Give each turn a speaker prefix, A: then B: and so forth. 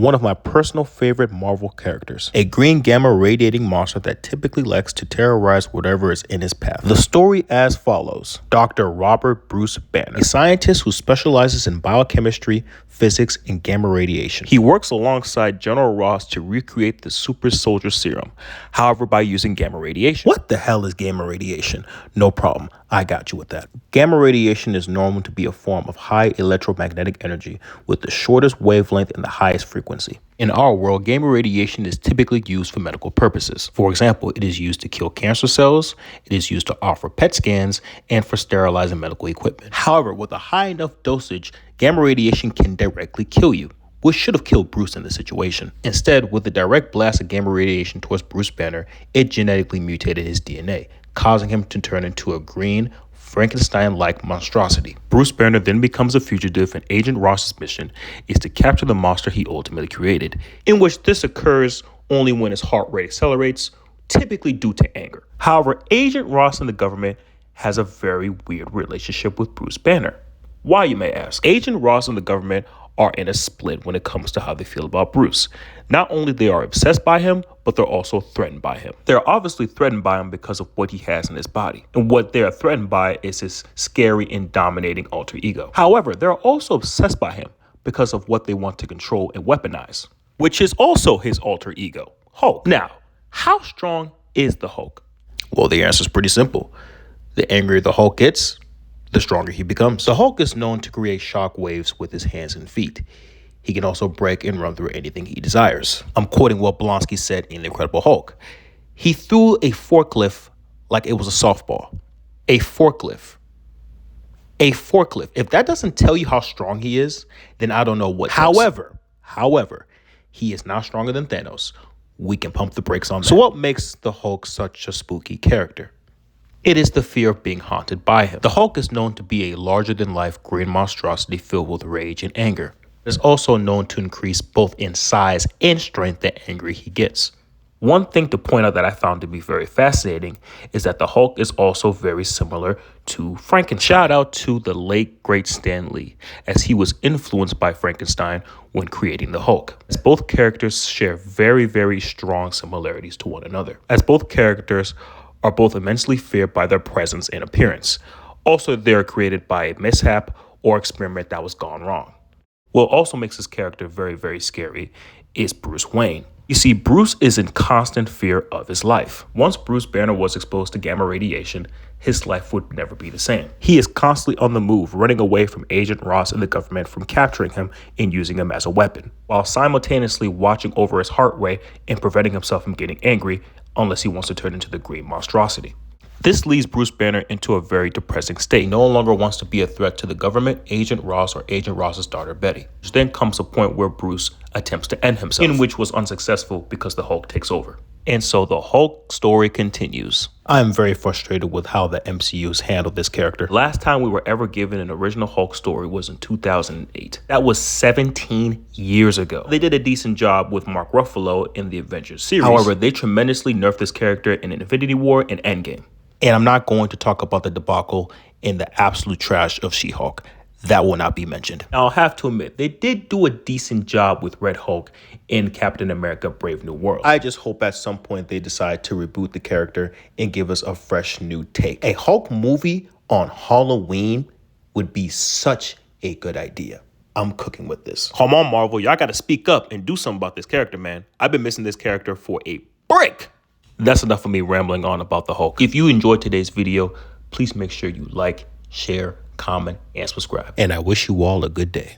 A: one of my personal favorite Marvel characters, a green gamma radiating monster that typically likes to terrorize whatever is in his path. The story as follows. Dr. Robert Bruce Banner, a scientist who specializes in biochemistry, physics, and gamma radiation. He works alongside General Ross to recreate the super soldier serum, however by using gamma radiation. What the hell is gamma radiation? No problem, I got you with that. Gamma radiation is known to be a form of high electromagnetic energy with the shortest wavelength and the highest frequency. In our world, gamma radiation is typically used for medical purposes. For example, it is used to kill cancer cells, it is used to offer PET scans, and for sterilizing medical equipment. However, with a high enough dosage, gamma radiation can directly kill you, which should have killed Bruce in this situation. Instead, with a direct blast of gamma radiation towards Bruce Banner, it genetically mutated his DNA, causing him to turn into a green, Frankenstein-like monstrosity. Bruce Banner then becomes a fugitive, and Agent Ross's mission is to capture the monster he ultimately created, in which this occurs only when his heart rate accelerates, typically due to anger. However, Agent Ross and the government has a very weird relationship with Bruce Banner. Why, you may ask? Agent Ross and the government are in a split when it comes to how they feel about Bruce. Not only they are obsessed by him, but they're also threatened by him. They're obviously threatened by him because of what he has in his body. And what they're threatened by is his scary and dominating alter ego. However, they're also obsessed by him because of what they want to control and weaponize, which is also his alter ego, Hulk. Now, how strong is the Hulk? Well, the answer is pretty simple. The angrier the Hulk gets, the stronger he becomes. The Hulk is known to create shock waves with his hands and feet. He can also break and run through anything he desires. I'm quoting what Blonsky said in The Incredible Hulk. He threw a forklift like it was a softball. A forklift. A forklift. If that doesn't tell you how strong he is, then I don't know what does. However, he is not stronger than Thanos. We can pump the brakes on that. So what makes the Hulk such a spooky character? It is the fear of being haunted by him. The Hulk is known to be a larger-than-life green monstrosity filled with rage and anger. It is also known to increase both in size and strength the angry he gets. One thing to point out that I found to be very fascinating is that the Hulk is also very similar to Frankenstein. Shout out to the late, great Stan Lee, as he was influenced by Frankenstein when creating the Hulk. As both characters share very, very strong similarities to one another. As both characters are both immensely feared by their presence and appearance. Also, they're created by a mishap or experiment that was gone wrong. What also makes this character very, very scary is Bruce Wayne. You see, Bruce is in constant fear of his life. Once Bruce Banner was exposed to gamma radiation, his life would never be the same. He is constantly on the move, running away from Agent Ross and the government from capturing him and using him as a weapon, while simultaneously watching over his heart rate and preventing himself from getting angry unless he wants to turn into the green monstrosity. This leaves Bruce Banner into a very depressing state. He no longer wants to be a threat to the government, Agent Ross, or Agent Ross's daughter Betty. Then comes a point where Bruce attempts to end himself, in which was unsuccessful because the Hulk takes over. And so the Hulk story continues. I'm very frustrated with how the MCU's handled this character. Last time we were ever given an original Hulk story was in 2008. That was 17 years ago. They did a decent job with Mark Ruffalo in the Avengers series. However, they tremendously nerfed this character in Infinity War and Endgame. And I'm not going to talk about the debacle in the absolute trash of She-Hulk. That will not be mentioned. Now, I'll have to admit, they did do a decent job with Red Hulk in Captain America Brave New World. I just hope at some point they decide to reboot the character and give us a fresh new take. A Hulk movie on Halloween would be such a good idea. I'm cooking with this. Come on, Marvel, y'all gotta speak up and do something about this character, man. I've been missing this character for a break. That's enough of me rambling on about the Hulk. If you enjoyed today's video, please make sure you like, share, comment, and subscribe. And I wish you all a good day.